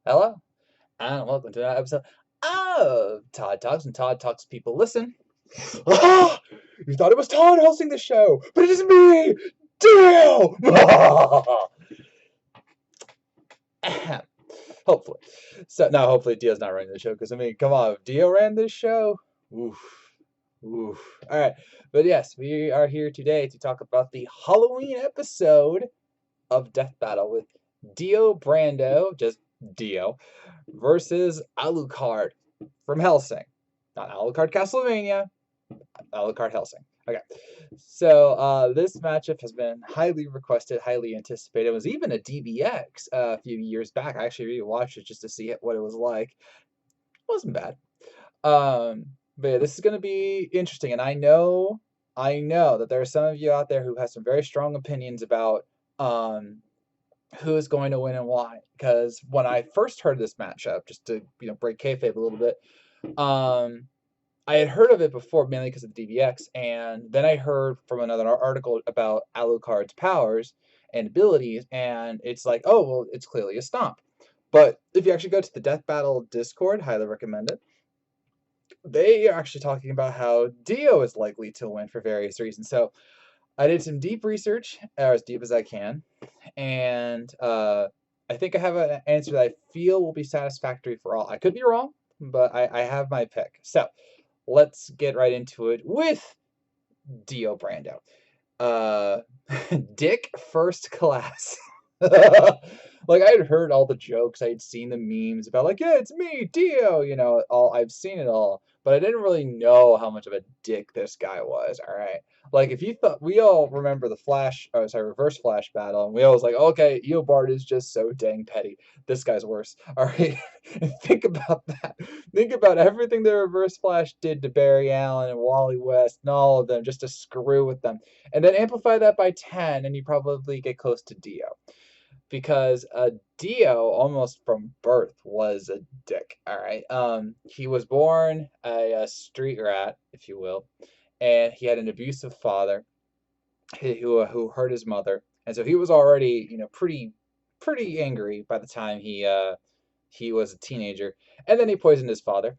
Hello, and welcome to another episode of Todd Talks, and Todd Talks people listen. Ah! You thought it was Todd hosting the show, but it is me, Dio! Hopefully. So, no, hopefully Dio's not running the show, because, I mean, come on, if Dio ran this show, oof, oof. Alright, but yes, we are here today to talk about the Halloween episode of Death Battle with Dio Brando, just Dio, versus Alucard from Helsing. Not Alucard Castlevania, Alucard Helsing. Okay. So this matchup has been highly requested, highly anticipated. It was even a DBX a few years back. I actually rewatched it just to see what it was like. It wasn't bad. But yeah, this is going to be interesting, and I know that there are some of you out there who have some very strong opinions about um, who is going to win and why. Because when I first heard this matchup, just to break kayfabe a little bit, um, I had heard of it before mainly because of the DBX, and then I heard from another article about Alucard's powers and abilities, and it's like, oh well, it's clearly a stomp. But if you actually go to the Death Battle Discord, highly recommend it. They are actually talking about how Dio is likely to win for various reasons. So I did some deep research, or as deep as I can, and I think I have an answer that I feel will be satisfactory for all. I could be wrong, but I have my pick. So let's get right into it with Dio Brando. Uh, Dick First Class. Like I had heard all the jokes, I had seen the memes about like, yeah, it's me, Dio. All I've seen it all, but I didn't really know how much of a dick this guy was. All right, like if you thought we all remember the Flash, oh sorry, Reverse Flash battle, and we all was like, okay, Eobard is just so dang petty. This guy's worse. All right, think about that. Think about everything the Reverse Flash did to Barry Allen and Wally West and all of them just to screw with them, and then amplify that by 10, and you probably get close to Dio because Dio almost from birth was a dick. All right, he was born a street rat, if you will, and he had an abusive father who hurt his mother, and so he was already pretty angry by the time he was a teenager, and then he poisoned his father.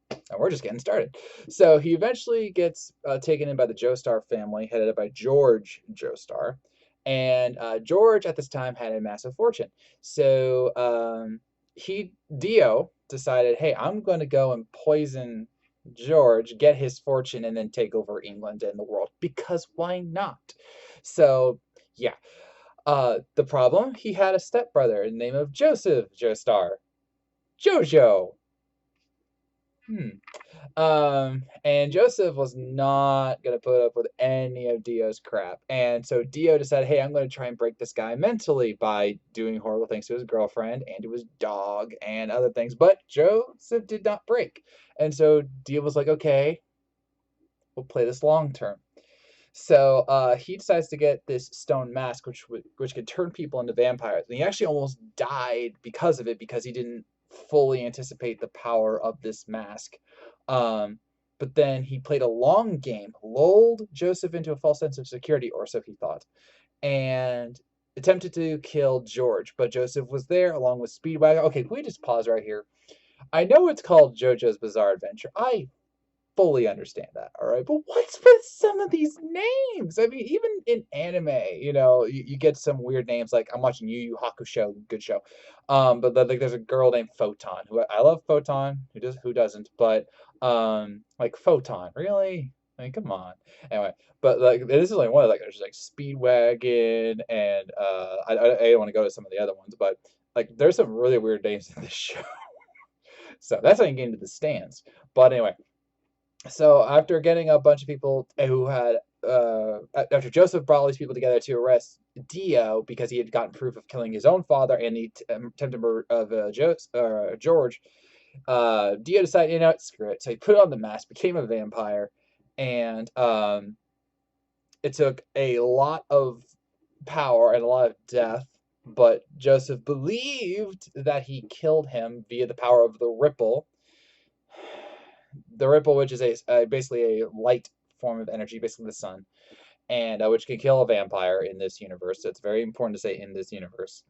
And we're just getting started. So he eventually gets taken in by the Joestar family, headed up by George Joestar. And George at this time had a massive fortune. So Dio decided, hey, I'm going to go and poison George, get his fortune, and then take over England and the world. Because why not? So, yeah. The problem, he had a stepbrother in the name of Joseph Joestar. Jojo. And Joseph was not gonna put up with any of Dio's crap, and so Dio decided, hey, I'm gonna try and break this guy mentally by doing horrible things to his girlfriend and to his dog and other things. But Joseph did not break, and so Dio was like, okay, we'll play this long term. So he decides to get this stone mask, which could turn people into vampires, and he actually almost died because of it because he didn't fully anticipate the power of this mask. Um, but then he played a long game, lulled Joseph into a false sense of security, or so he thought, and attempted to kill George. But Joseph was there along with Speedwagon. Okay, can we just pause right here? I know it's called JoJo's Bizarre Adventure. I fully understand that, all right? But what's with some of these names? I mean, even in anime, you get some weird names. Like I'm watching Yu Yu Hakusho, good show. But like there's a girl named Photon who I love Photon. Who doesn't? But like Photon, really? I mean, come on. Anyway, but like this is like one of like there's like Speedwagon and I don't want to go to some of the other ones, but like there's some really weird names in this show. So that's how you get into the stands. But anyway, so after getting a bunch of people who had after Joseph brought all these people together to arrest Dio because he had gotten proof of killing his own father and the attempted murder of George, Dio decided, screw it. So he put on the mask, became a vampire, and it took a lot of power and a lot of death, but Joseph believed that he killed him via the power of the Ripple, which is basically a light form of energy, basically the sun, and which can kill a vampire in this universe. So it's very important to say in this universe.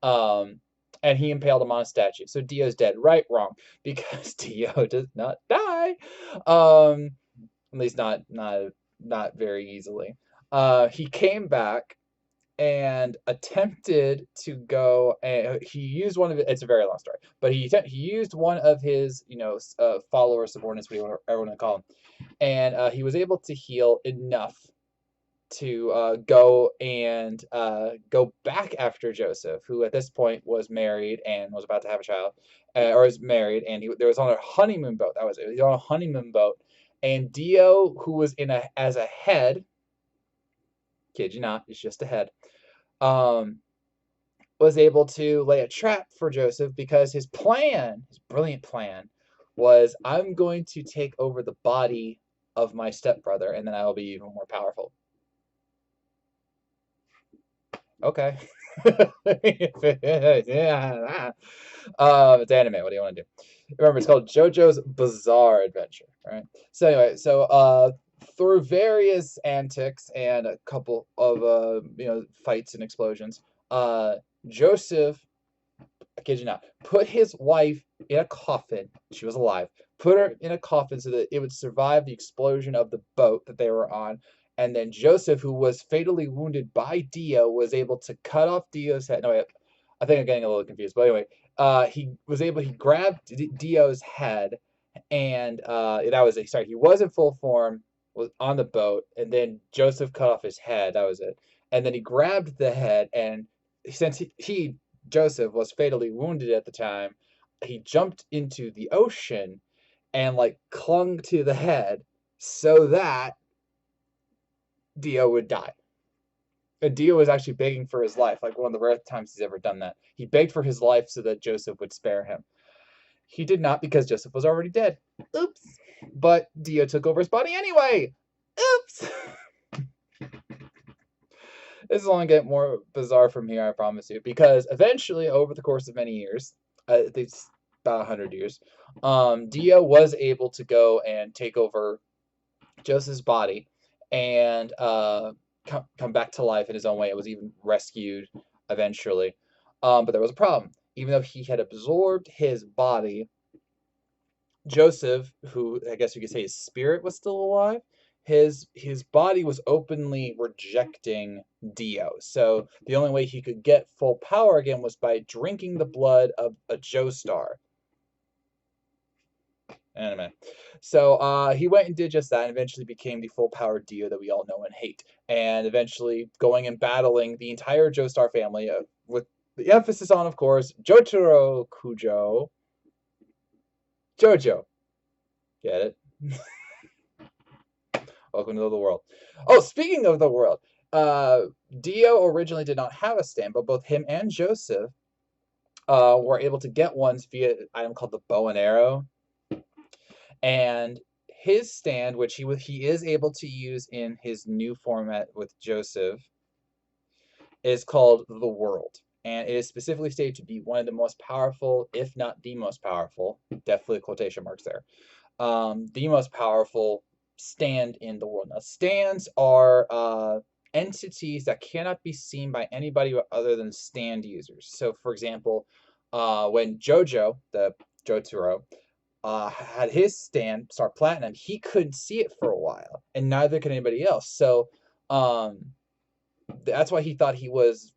Um, and he impaled him on a statue. So Dio's dead. Right, wrong, because Dio does not die, at least not very easily. He came back and attempted to go, and he used one of it. It's a very long story, but he used one of his followers, subordinates, whatever you want to call him, and he was able to heal enough to go back after Joseph, who at this point was married and was about to have a child, or is married, and there was on a honeymoon boat. That was it. He was on a honeymoon boat, and Dio, who was as a head, kid you not, it's just a head, um, was able to lay a trap for Joseph because his brilliant plan, was I'm going to take over the body of my stepbrother, and then I will be even more powerful. Okay. Yeah. It's anime. What do you want to do? Remember, it's called JoJo's Bizarre Adventure. Right. So anyway, through various antics and a couple of fights and explosions, Joseph, I kid you not, put his wife in a coffin. She was alive. Put her in a coffin so that it would survive the explosion of the boat that they were on. And then Joseph, who was fatally wounded by Dio, was able to cut off Dio's head. No, wait, I think I'm getting a little confused. But anyway, he grabbed Dio's head, and he was in full form, was on the boat, and then Joseph cut off his head. That was it. And then he grabbed the head, and since Joseph was fatally wounded at the time, he jumped into the ocean and like clung to the head so that Dio would die. And Dio was actually begging for his life, like one of the rare times he's ever done that. He begged for his life so that Joseph would spare him. He did not, because Joseph was already dead. Oops. But Dio took over his body anyway. Oops. This is only getting more bizarre from here, I promise you, because eventually, over the course of many years, I think it's about 100 years, Dio was able to go and take over Joseph's body and come back to life in his own way. It was even rescued eventually. But there was a problem. Even though he had absorbed his body, Joseph, who I guess you could say his spirit was still alive, his body was openly rejecting Dio. So the only way he could get full power again was by drinking the blood of a Joestar. Anime. So he went and did just that, and eventually became the full-powered Dio that we all know and hate. And eventually going and battling the entire Joestar family, with the emphasis on, of course, Jotaro Kujo. Jojo. Get it? Welcome to the world. Oh, speaking of the world, Dio originally did not have a stand, but both him and Joseph were able to get ones via an item called the bow and arrow. And his stand, which he is able to use in his new format with Joseph, is called the World. And it is specifically stated to be one of the most powerful, if not the most powerful, definitely quotation marks there, the most powerful stand in the world. Now, stands are entities that cannot be seen by anybody other than stand users. So, for example, when Jojo, the Jotaro, had his stand, Star Platinum, he couldn't see it for a while, and neither could anybody else. So, that's why he thought he was,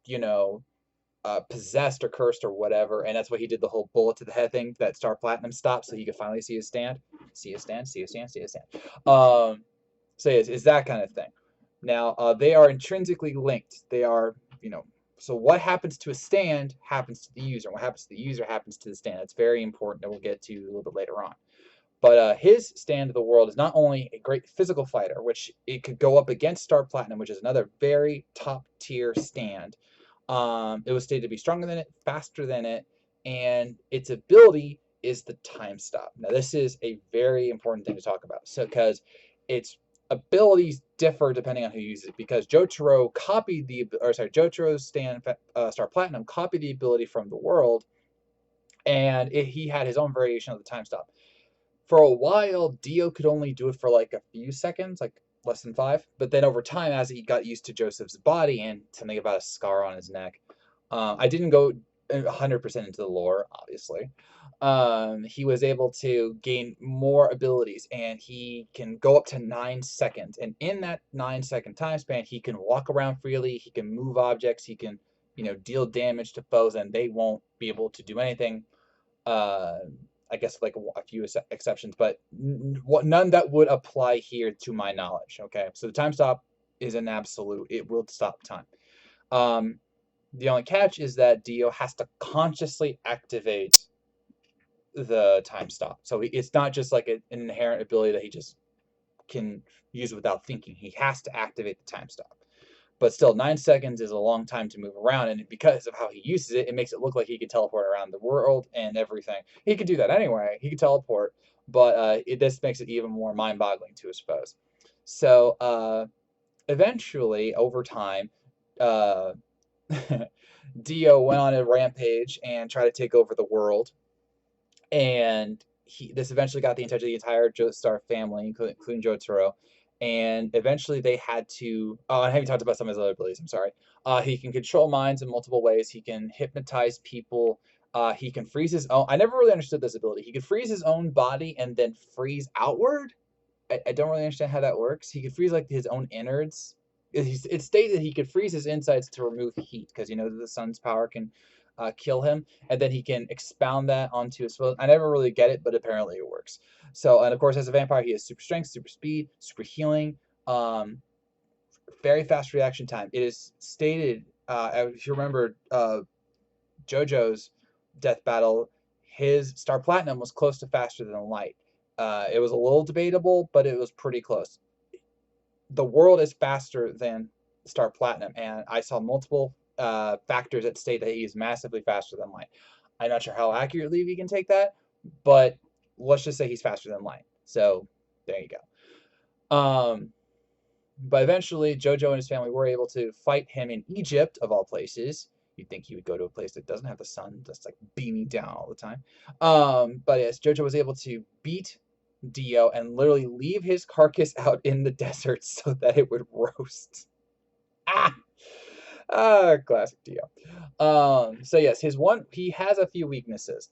possessed or cursed or whatever, and that's why he did the whole bullet to the head thing that Star Platinum stopped, so he could finally see his stand. See his stand, see his stand, see his stand. So it's that kind of thing. Now, they are intrinsically linked. They are, so what happens to a stand happens to the user. What happens to the user happens to the stand. That's very important, and we'll get to a little bit later on. But his stand of the world is not only a great physical fighter, which it could go up against Star Platinum, which is another very top tier stand. It was stated to be stronger than it, faster than it, and its ability is the time stop. Now, this is a very important thing to talk about. So, because its abilities differ depending on who uses it. Because Jotaro's stand, Star Platinum, copied the ability from the world, and he had his own variation of the time stop. For a while, Dio could only do it for like a few seconds, like less than 5. But then over time, as he got used to Joseph's body and something about a scar on his neck, I didn't go 100% into the lore, obviously. He was able to gain more abilities, and he can go up to 9 seconds. And in that 9 second time span, he can walk around freely. He can move objects. He can, deal damage to foes, and they won't be able to do anything. Uh, I guess like a few exceptions, but none that would apply here to my knowledge. Okay, so the time stop is an absolute. It will stop time. Um, the only catch is that Dio has to consciously activate the time stop. So it's not just like an inherent ability that he just can use without thinking. He has to activate the time stop. But still, 9 seconds is a long time to move around, and because of how he uses it, it makes it look like he could teleport around the world and everything. He could do that anyway. He could teleport, but this makes it even more mind-boggling to his foes. So eventually, over time, uh, Dio went on a rampage and tried to take over the world, and this eventually got the attention of the entire Joestar family, including Jotaro. And eventually they had to. Oh, I haven't talked about some of his other abilities. I'm sorry. He can control minds in multiple ways. He can hypnotize people. He can freeze his own. I never really understood this ability. He could freeze his own body and then freeze outward. I don't really understand how that works. He could freeze like his own innards. It's stated he could freeze his insides to remove heat because the sun's power can kill him, and then he can expound that onto his foes. I never really get it, but apparently it works. So, and of course, as a vampire, he has super strength, super speed, super healing, very fast reaction time. It is stated, if you remember JoJo's death battle, his Star Platinum was close to faster than light. It was a little debatable, but it was pretty close. The world is faster than Star Platinum, and I saw multiple factors that state that he is massively faster than light. I'm not sure how accurately we can take that, but let's just say he's faster than light. So there you go. But eventually, JoJo and his family were able to fight him in Egypt, of all places. You'd think he would go to a place that doesn't have the sun, just like beaming down all the time. But yes, JoJo was able to beat Dio and literally leave his carcass out in the desert so that it would roast. Classic Dio. So yes, he has a few weaknesses.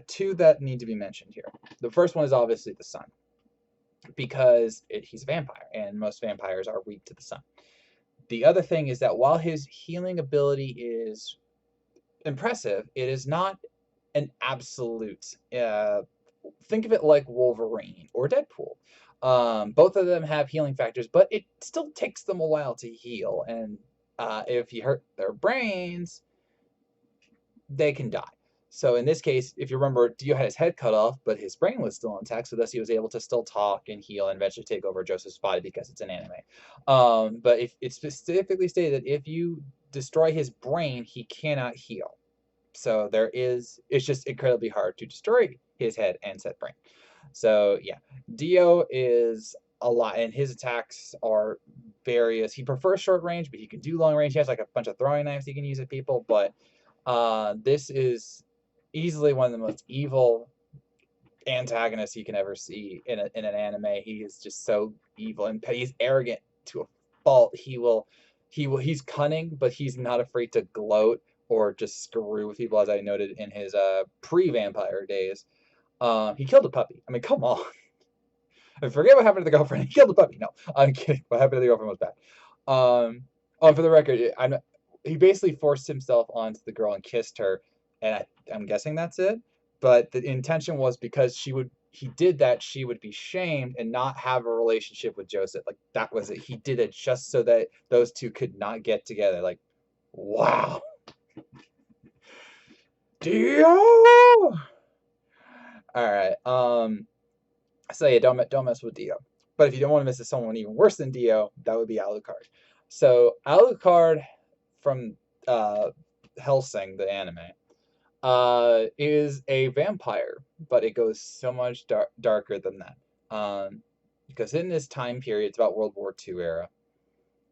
Two that need to be mentioned here. The first one is obviously the sun, because he's a vampire, and most vampires are weak to the sun. The other thing is that while his healing ability is impressive, it is not an absolute. Think of it like Wolverine or Deadpool. Both of them have healing factors, but it still takes them a while to heal. And if you hurt their brains, they can die. So in this case, if you remember, Dio had his head cut off, but his brain was still intact, so thus he was able to still talk and heal and eventually take over Joseph's body because it's an anime. But if it's specifically stated that if you destroy his brain, he cannot heal. So it's just incredibly hard to destroy his head and set brain. So yeah, Dio is a lot, and his attacks are various. He prefers short range, but he can do long range. He has like a bunch of throwing knives he can use at people, but this is easily one of the most evil antagonists you can ever see in an anime. He is just so evil, and he's arrogant to a fault. He's cunning, but he's not afraid to gloat or just screw with people, as I noted in his pre-vampire days. He killed a puppy. I mean, come on. I forget what happened to the girlfriend. He killed the puppy. No, I'm kidding. What happened to the girlfriend was bad. For the record, he basically forced himself onto the girl and kissed her, and I'm guessing that's it. But the intention was because he did that, she would be shamed and not have a relationship with Joseph. Like, that was it. He did it just so that those two could not get together. Like, wow. Dio! All right. So yeah, don't mess with Dio. But if you don't want to mess with someone even worse than Dio, that would be Alucard. So Alucard from Hellsing, the anime, is a vampire, but it goes so much darker than that. Because in this time period, it's about World War II era,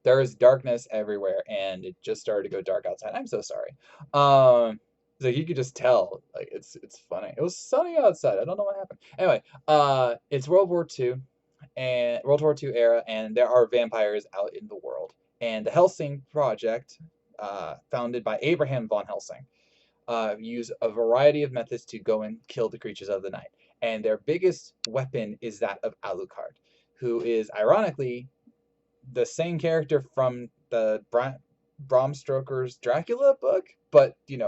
there is darkness everywhere, and it just started to go dark outside. I'm so sorry. So you could just tell, like, it's funny. It was sunny outside. I don't know what happened. Anyway, it's World War II era, and there are vampires out in the world. And the Hellsing Project, founded by Abraham von Helsing, use a variety of methods to go and kill the creatures of the night. And their biggest weapon is that of Alucard, who is ironically the same character from the Bram Stoker's Dracula book, but a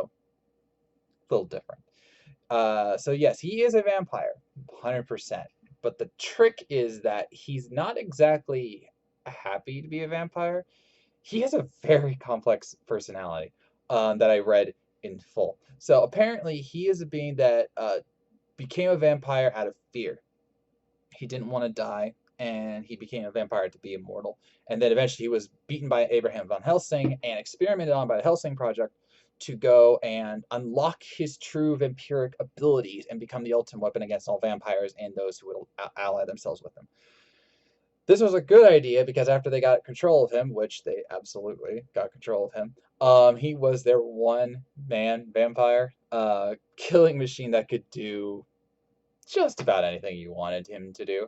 little different. So yes, he is a vampire, 100%. But the trick is that he's not exactly happy to be a vampire. He has a very complex personality that I read in full. So apparently, he is a being that became a vampire out of fear. He didn't want to die, and he became a vampire to be immortal. And then eventually, he was beaten by Abraham von Helsing and experimented on by the Helsing Project to go and unlock his true vampiric abilities and become the ultimate weapon against all vampires and those who would ally themselves with him. This was a good idea because after they got control of him, which they absolutely got control of him, he was their one-man vampire killing machine that could do just about anything you wanted him to do.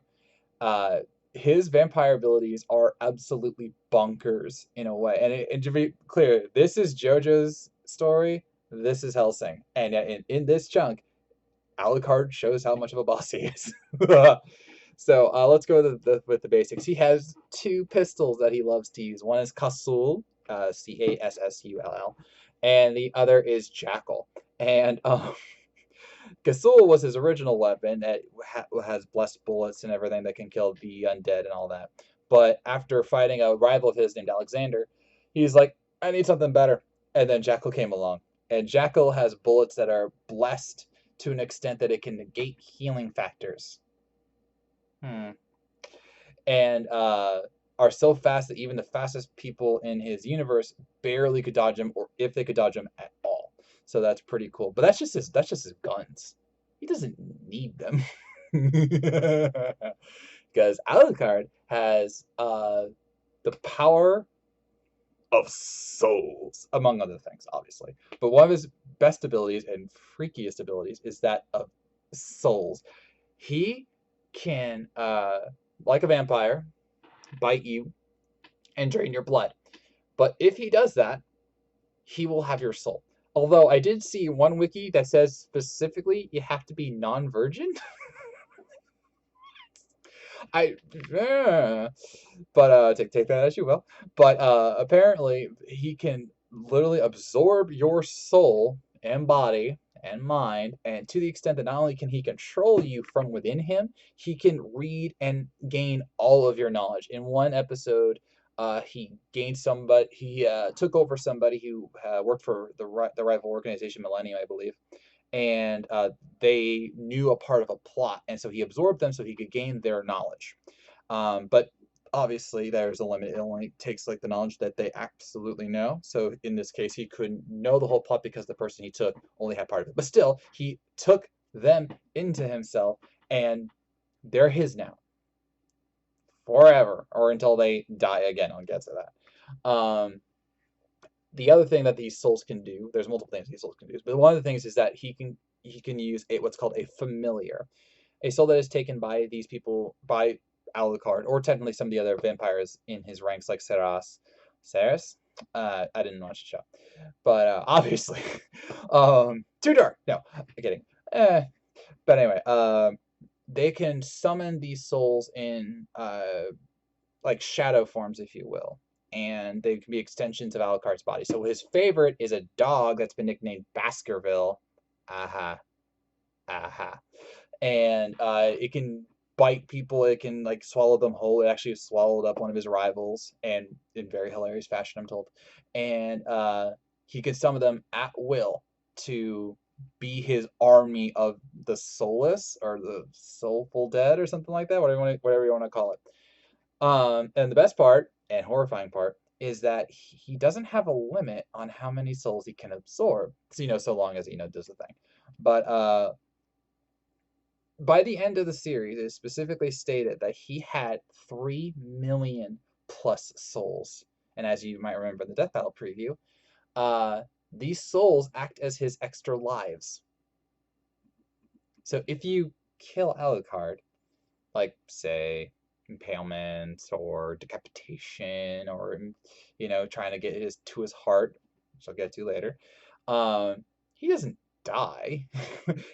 Uh, his vampire abilities are absolutely bonkers in a way. And to be clear, this is JoJo's story. This is Hellsing. And in this chunk, Alucard shows how much of a boss he is. So let's go with the basics. He has two pistols that he loves to use. One is Cassull, Cassull, and the other is Jackal. And Cassull was his original weapon that has blessed bullets and everything that can kill the undead and all that. But after fighting a rival of his named Alexander, he's like, I need something better. And then Jackal came along. And Jackal has bullets that are blessed to an extent that it can negate healing factors. And are so fast that even the fastest people in his universe barely could dodge him, or if they could dodge him at all. So that's pretty cool. But that's just his guns. He doesn't need them. Because Alucard has the power of souls, among other things, obviously. But one of his best abilities and freakiest abilities is that of souls. He can, like a vampire, bite you and drain your blood. But if he does that, he will have your soul. Although I did see one wiki that says specifically you have to be non-virgin. But take that as you will. But apparently he can literally absorb your soul and body and mind, and to the extent that not only can he control you from within him, he can read and gain all of your knowledge. In one episode, he gained somebody. He took over somebody who worked for the rival organization Millennium, I believe, and they knew a part of a plot, and so he absorbed them so he could gain their knowledge. But obviously, there's a limit. It only takes like the knowledge that they absolutely know. So in this case, he couldn't know the whole plot because the person he took only had part of it. But still, he took them into himself, and they're his now forever, or until they die again. I'll get to that. The other thing that these souls can do, there's multiple things these souls can do, but one of the things is that he can use what's called a familiar, a soul that is taken by these people, by Alucard, or technically some of the other vampires in his ranks, like Seras. Seras? I didn't watch the show, but obviously, too dark. No, I'm kidding. But anyway, they can summon these souls in like shadow forms, if you will, and they can be extensions of Alucard's body. So his favorite is a dog that's been nicknamed Baskerville. Aha, aha, and it can bite people. It can like swallow them whole. It actually swallowed up one of his rivals, and in very hilarious fashion, I'm told. And he can summon them at will to be his army of the soulless or the soulful dead or something like that. Whatever you want to call it. And the best part and horrifying part is that he doesn't have a limit on how many souls he can absorb. So, so long as does the thing. But by the end of the series, it specifically stated that he had 3 million plus souls. And as you might remember in the Death Battle preview, these souls act as his extra lives. So if you kill Alucard, like, say, impalement or decapitation or, trying to get to his heart, which I'll get to later, he doesn't die.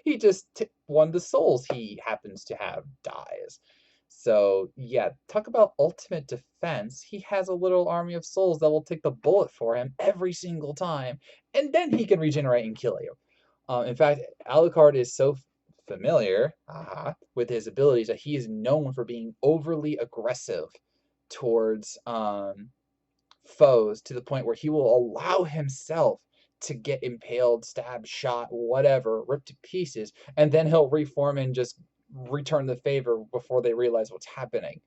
He just one of the souls he happens to have dies. So yeah, talk about ultimate defense. He has a little army of souls that will take the bullet for him every single time, and then he can regenerate and kill you. In fact, Alucard is so familiar with his abilities that he is known for being overly aggressive towards foes, to the point where he will allow himself to get impaled, stabbed, shot, whatever, ripped to pieces, and then he'll reform and just return the favor before they realize what's happening.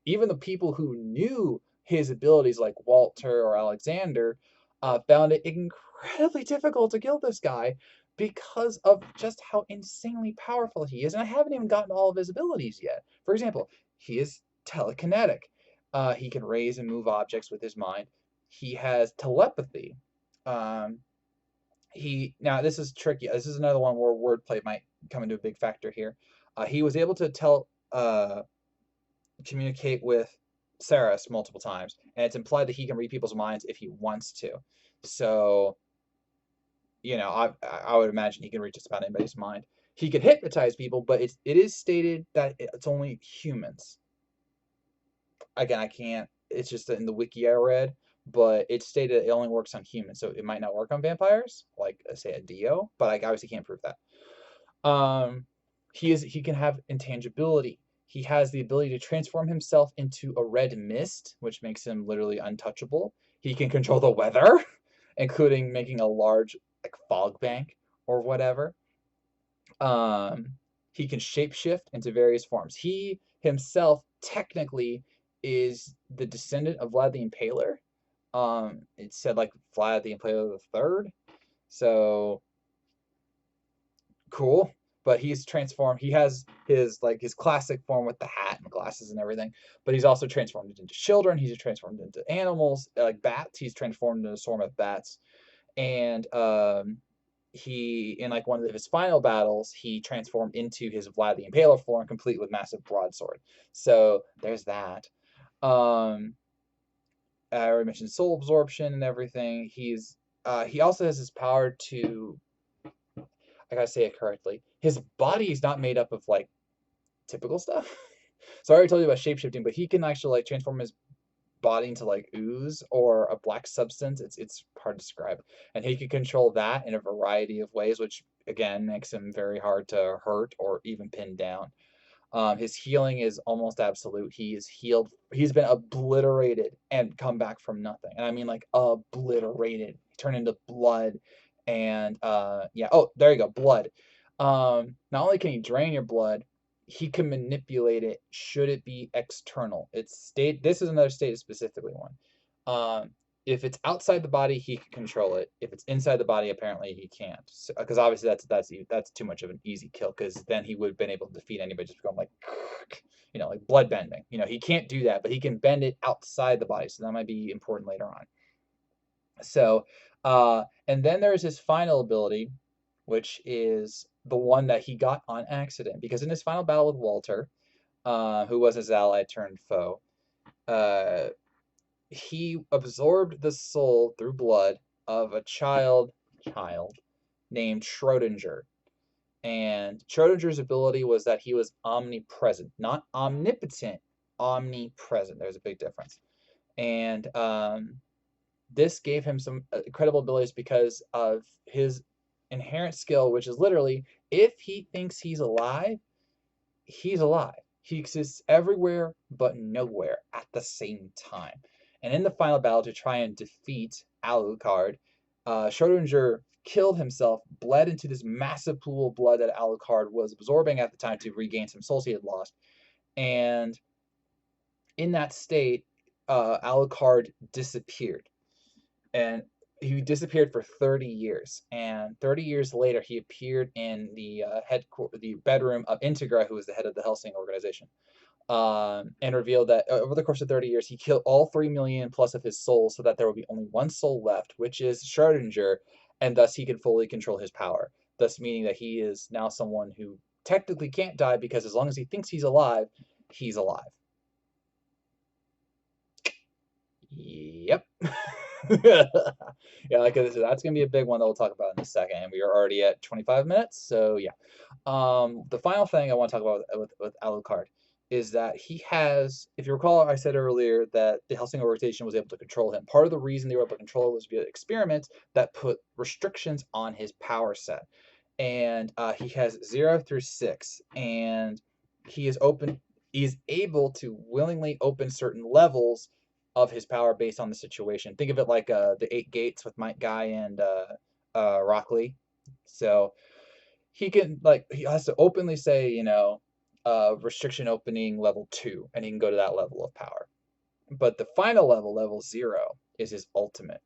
Even the people who knew his abilities, like Walter or Alexander, found it incredibly difficult to kill this guy because of just how insanely powerful he is. And I haven't even gotten all of his abilities yet. For example, he is telekinetic. He can raise and move objects with his mind. He has telepathy. Um, now this is tricky. This is another one where wordplay might come into a big factor here. He was able to communicate with Saras multiple times, and it's implied that he can read people's minds if he wants to. So, I would imagine he can read just about anybody's mind. He could hypnotize people, but it is stated that it's only humans. Again, I can't. It's just in the wiki I read, but it's stated it only works on humans, so it might not work on vampires, like say a Dio. But I obviously can't prove that. He can have intangibility. He has the ability to transform himself into a red mist, which makes him literally untouchable. He can control the weather, including making a large like fog bank or whatever. He can shapeshift into various forms. He himself technically is the descendant of Vlad the Impaler. It said like Vlad the Impaler the Third. So cool. But he's transformed. He has his classic form with the hat and glasses and everything. But he's also transformed into children. He's transformed into animals like bats. He's transformed into a swarm of bats. And he, in like one of his final battles, he transformed into his Vlad the Impaler form, complete with massive broadsword. So there's that. I already mentioned soul absorption and everything. He also has his power to, I gotta say it correctly, his body is not made up of like typical stuff. So I already told you about shapeshifting, but he can actually like transform his body into like ooze or a black substance. It's hard to describe, and he can control that in a variety of ways, which again makes him very hard to hurt or even pin down. His healing is almost absolute. He is healed. He's been obliterated and come back from nothing, and I mean like obliterated. Turned into blood, and yeah. Oh, there you go, blood. Not only can he drain your blood, he can manipulate it should it be external. This is another state specifically one. If it's outside the body, he can control it. If it's inside the body, apparently he can't. Because obviously that's too much of an easy kill. Because then he would have been able to defeat anybody just going like, like blood bending. He can't do that, but he can bend it outside the body. So that might be important later on. So, and then there's his final ability, which is the one that he got on accident. Because in his final battle with Walter, who was his ally turned foe, he absorbed the soul through blood of a child named Schrodinger. And Schrodinger's ability was that he was omnipresent, not omnipotent, omnipresent. There's a big difference. And this gave him some incredible abilities because of his inherent skill, which is literally, if he thinks he's alive, he's alive. He exists everywhere but nowhere at the same time. And in the final battle to try and defeat Alucard, Schrodinger killed himself, bled into this massive pool of blood that Alucard was absorbing at the time to regain some souls he had lost. And in that state, Alucard disappeared. And he disappeared for 30 years. And 30 years later, he appeared in the bedroom of Integra, who was the head of the Helsing organization, and revealed that over the course of 30 years, he killed all 3 million plus of his souls so that there would be only one soul left, which is Schrodinger, and thus he could fully control his power, thus meaning that he is now someone who technically can't die because as long as he thinks he's alive, he's alive. Yep. Yeah, like I said, that's gonna be a big one that we'll talk about in a second. And we are already at 25 minutes, so yeah. The final thing I want to talk about with Alucard is that he has, if you recall, I said earlier that the Hellsinger organization was able to control him. Part of the reason they were able to control him was via experiments that put restrictions on his power set. And he has 0 through 6, and he is open. He's able to willingly open certain levels of his power based on the situation. Think of it like the 8 gates with Mike Guy and Rock Lee. So he can, like, he has to openly say, restriction opening level 2, and he can go to that level of power. But the final level, level 0, is his ultimate.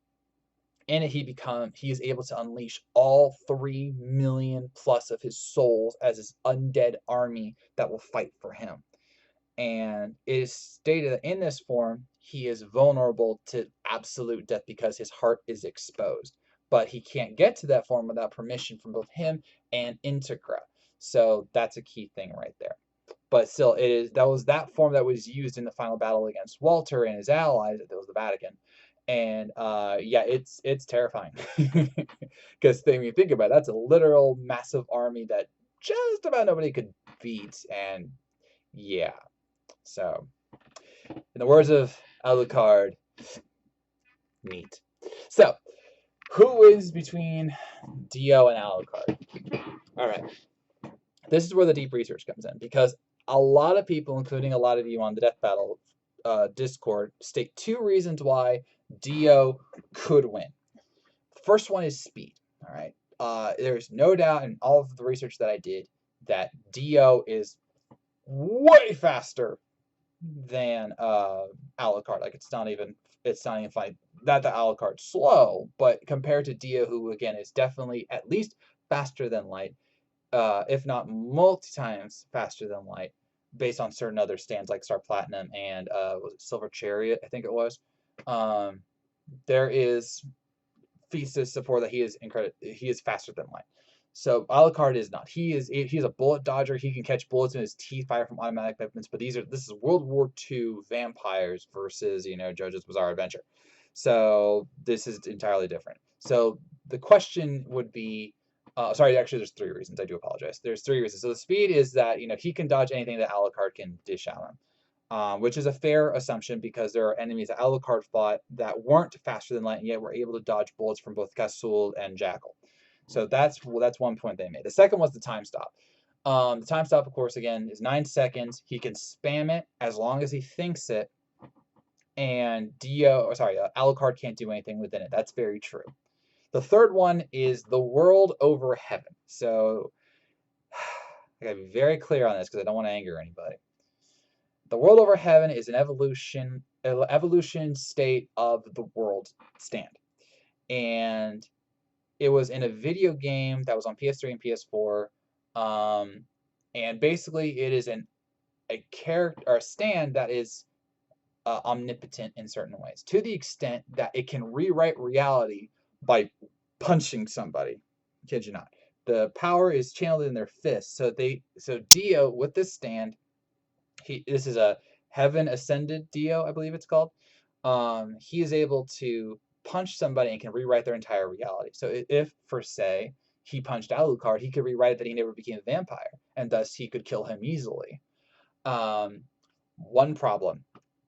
In it, he is able to unleash all 3 million plus of his souls as his undead army that will fight for him. And it is stated that in this form, he is vulnerable to absolute death because his heart is exposed. But he can't get to that form without permission from both him and Integra. So that's a key thing right there. But still, that was that form that was used in the final battle against Walter and his allies. That was the Vatican. And yeah, it's terrifying. Because when you think about it, that's a literal massive army that just about nobody could beat. And yeah. So, in the words of Alucard, neat. So, who wins between Dio and Alucard? All right. This is where the deep research comes in, because a lot of people, including a lot of you on the Death Battle Discord, state 2 reasons why Dio could win. First one is speed. All right. There's no doubt in all of the research that I did that Dio is way faster than Alucard. Like, it's not even funny. Not that Alucard's slow, but compared to Dio, who again is definitely at least faster than light, if not multi times faster than light, based on certain other stands like Star Platinum and was it Silver Chariot, I think it was. There is feats to support that he is faster than light. So Alucard is not. He's a bullet dodger. He can catch bullets in his teeth, fire from automatic weapons. But this is World War II vampires versus JoJo's Bizarre Adventure. So this is entirely different. So the question would be, sorry, actually, there's 3 reasons. I do apologize. There's 3 reasons. So the speed is that he can dodge anything that Alucard can dish out on. Which is a fair assumption because there are enemies that Alucard fought that weren't faster than light and yet were able to dodge bullets from both Kasul and Jackal. So that's one point they made. The second was the time stop. The time stop, of course, again, is 9 seconds. He can spam it as long as he thinks it, and Alucard can't do anything within it. That's very true. The third one is the world over heaven. So I gotta be very clear on this because I don't want to anger anybody. The world over heaven is an evolution state of the world stand. And it was in a video game that was on PS3 and PS4. And basically it is a character or a stand that is omnipotent in certain ways, to the extent that it can rewrite reality by punching somebody. Kid you not. The power is channeled in their fists. So Dio with this stand, this is a Heaven Ascended Dio, I believe it's called. He is able to punch somebody and can rewrite their entire reality. So if, for say, he punched Alucard, he could rewrite it that he never became a vampire, and thus he could kill him easily. One problem,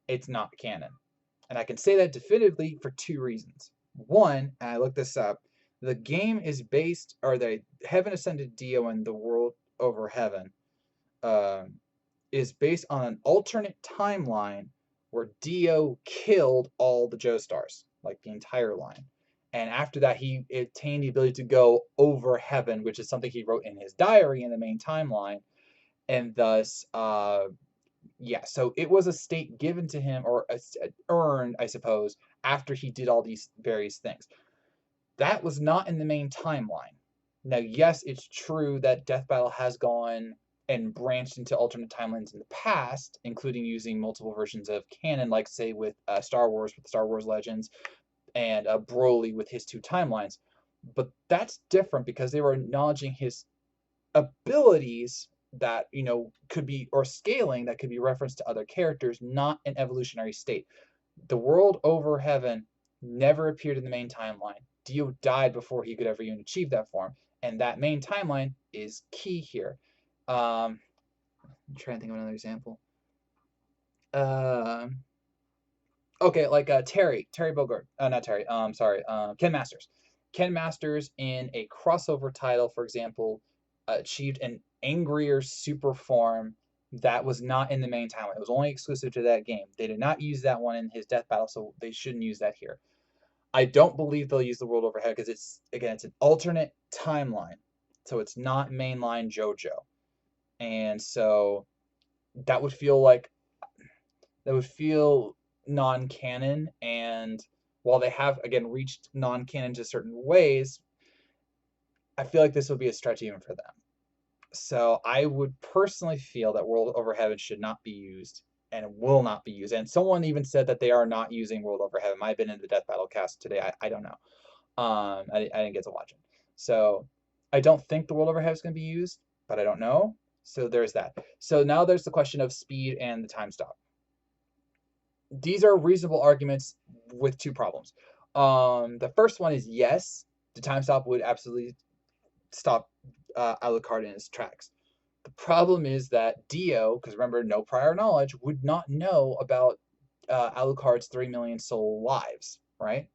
it's not canon. And I can say that definitively for 2 reasons. One, and I looked this up, the game is based, or the Heaven Ascended Dio and the World Over Heaven, is based on an alternate timeline where Dio killed all the Joestars, like the entire line. And after that, he attained the ability to go over heaven, which is something he wrote in his diary in the main timeline. And thus, yeah, so it was a state given to him, or earned, I suppose, after he did all these various things. That was not in the main timeline. Now, yes, it's true that Death Battle has gone and branched into alternate timelines in the past, including using multiple versions of canon, like, say, with Star Wars, with Star Wars Legends, and Broly with his 2 timelines. But that's different because they were acknowledging his abilities that, could be, or scaling that could be referenced to other characters, not an evolutionary state. The world over heaven, never appeared in the main timeline. Dio died before he could ever even achieve that form, and that main timeline is key here. I'm trying to think of another example. Um, okay, like Terry Bogard, not Terry. Sorry, Ken Masters. Ken Masters in a crossover title, for example, achieved an angrier super form that was not in the main timeline. It was only exclusive to that game. They did not use that one in his death battle, so they shouldn't use that here. I don't believe they'll use the world overhead because it's an alternate timeline, so it's not mainline JoJo, and so that would feel like that would feel non-canon. And while they have again reached non-canon to certain ways, I feel like this would be a stretch even for them. So I would personally feel that World Over Heaven should not be used and will not be used. And someone even said that they are not using World Over Heaven. Might have been in the Death Battle cast today. I don't know. I didn't get to watch it. So I don't think the World Over Heaven is going to be used, but I don't know. So there's that. So now there's the question of speed and the time stop. These are reasonable arguments with two problems. The first one is yes, the time stop would absolutely stop Alucard in his tracks. The problem is that Dio, because remember, no prior knowledge, would not know about Alucard's 3 million soul lives, right?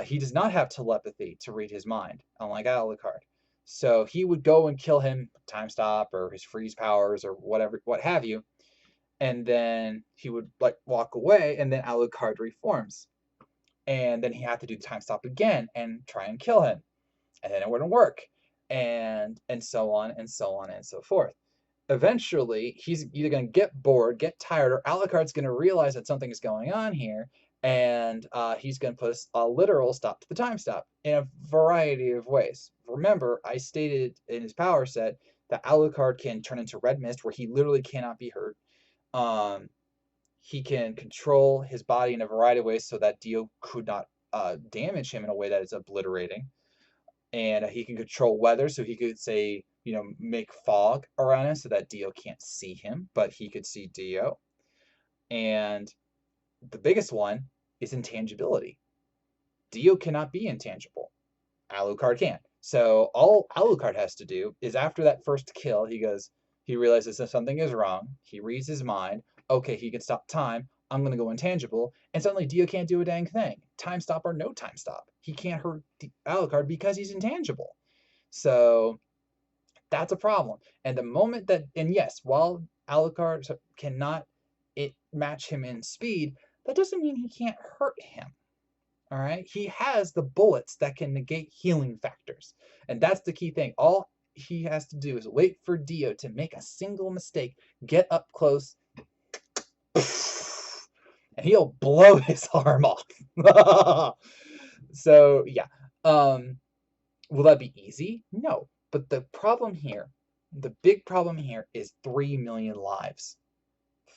He does not have telepathy to read his mind, unlike Alucard. So he would go and kill him, time stop, or his freeze powers, or whatever, what have you, and then he would like walk away, and then Alucard reforms, and then he had to do the time stop again and try and kill him, and then it wouldn't work, and so on and so on and so forth. Eventually, he's either going to get bored, get tired, or Alucard's going to realize that something is going on here, and he's going to put a literal stop to the time stop in a variety of ways. Remember, I stated in his power set that Alucard can turn into red mist, where he literally cannot be hurt. He can control his body in a variety of ways so that Dio could not damage him in a way that is obliterating. And he can control weather, so he could say, make fog around him so that Dio can't see him, but he could see Dio. And the biggest one is intangibility. Dio cannot be intangible. Alucard can. So all Alucard has to do is after that first kill, he realizes that something is wrong. He reads his mind. Okay, he can stop time. I'm going to go intangible. And suddenly Dio can't do a dang thing. Time stop or no time stop. He can't hurt Alucard because he's intangible. So that's a problem. And the moment that, and yes, while Alucard cannot match him in speed, that doesn't mean he can't hurt him. All right, he has the bullets that can negate healing factors, and that's the key thing. All he has to do is wait for Dio to make a single mistake, get up close, and he'll blow his arm off. So yeah, will that be easy? No, but the big problem here is 3 million lives.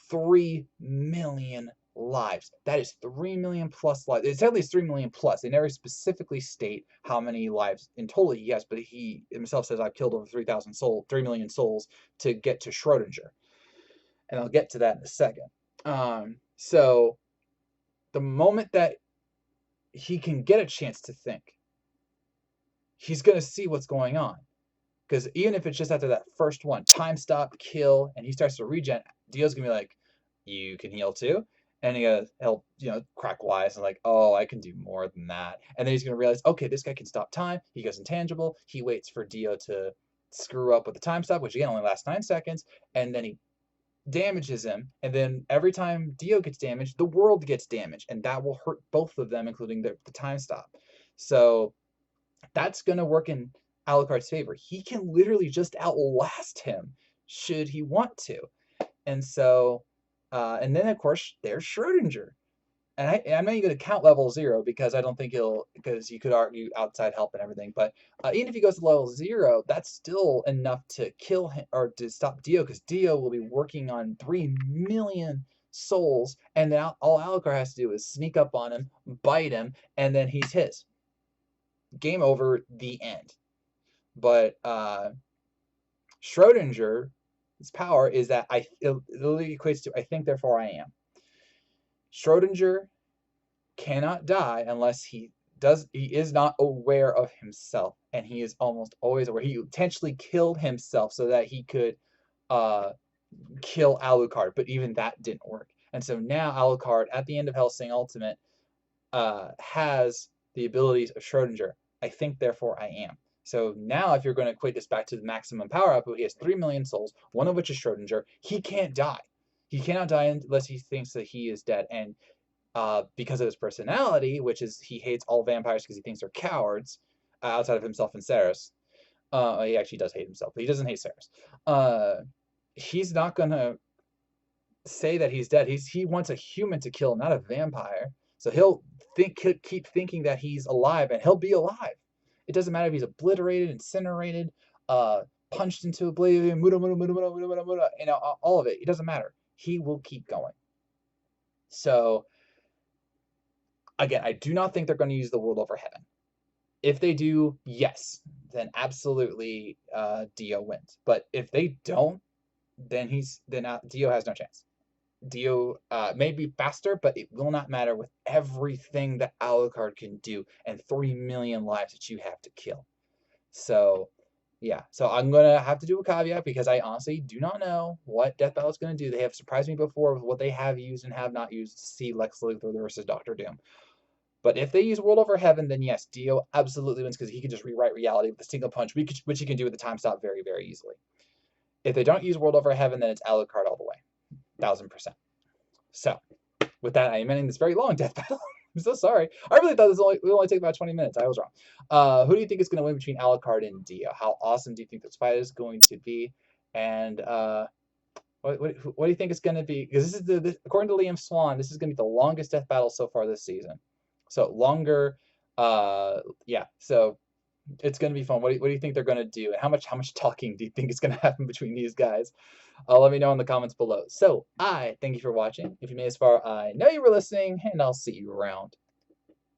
3 million lives. That is 3 million plus lives. It's at least 3 million plus. They never specifically state how many lives in total he has, but he himself says I've killed over 3 million souls to get to Schrodinger. And I'll get to that in a second. So the moment that he can get a chance to think, he's going to see what's going on. Because even if it's just after that first one, time stop, kill, and he starts to regen, Dio's going to be like, you can heal too? And he'll crack wise and like, oh, I can do more than that. And then he's going to realize, okay, this guy can stop time. He goes intangible. He waits for Dio to screw up with the time stop, which again only lasts 9 seconds. And then he damages him. And then every time Dio gets damaged, the world gets damaged. And that will hurt both of them, including the time stop. So that's going to work in Alucard's favor. He can literally just outlast him should he want to. And so, and then of course there's Schrodinger. And I'm not even going to count level 0 because I don't think because you could argue outside help and everything. But even if he goes to level 0, that's still enough to kill him or to stop Dio, because Dio will be working on 3 million souls. And then all Alucard has to do is sneak up on him, bite him, and then he's his. Game over, the end. But Schrodinger's power is that it literally equates to I think, therefore I am. Schrodinger cannot die unless he is not aware of himself, and he is almost always aware. He intentionally killed himself so that he could uh kill Alucard, but even that didn't work. And so now Alucard, at the end of Hellsing Ultimate, has the abilities of Schrodinger. I think, therefore I am. So now, if you're going to equate this back to the maximum power output, he has 3 million souls, one of which is Schrodinger. He can't die. He cannot die unless he thinks that he is dead. And because of his personality, which is he hates all vampires because he thinks they're cowards, outside of himself and Ceres. He actually does hate himself, but he doesn't hate Ceres. He's not going to say that he's dead. He wants a human to kill, not a vampire. So he'll keep thinking that he's alive, and he'll be alive. It doesn't matter if he's obliterated, incinerated, punched into oblivion, all of it. It doesn't matter. He will keep going. So again, I do not think they're going to use the world over heaven. If they do, yes, then absolutely Dio wins. But if they don't, then Dio has no chance. Dio may be faster, but it will not matter with everything that Alucard can do and 3 million lives that you have to kill. So, yeah. So I'm going to have to do a caveat because I honestly do not know what Death Battle is going to do. They have surprised me before with what they have used and have not used to see Lex Luthor versus Doctor Doom. But if they use World Over Heaven, then yes, Dio absolutely wins because he can just rewrite reality with a single punch, which he can do with the time stop very, very easily. If they don't use World Over Heaven, then it's Alucard all the way. 1000%. So, with that, I am ending this very long death battle. I'm so sorry. I really thought it would only take about 20 minutes. I was wrong. Who do you think is going to win between Alucard and Dio? How awesome do you think this fight is going to be? And what do you think it's going to be? Because this is according to Liam Swan, this is going to be the longest death battle so far this season. So longer. Yeah. So it's going to be fun. What do you think they're going to do? And how much talking do you think is going to happen between these guys? Let me know in the comments below. So I thank you for watching. If you made it this far, I know you were listening, and I'll see you around.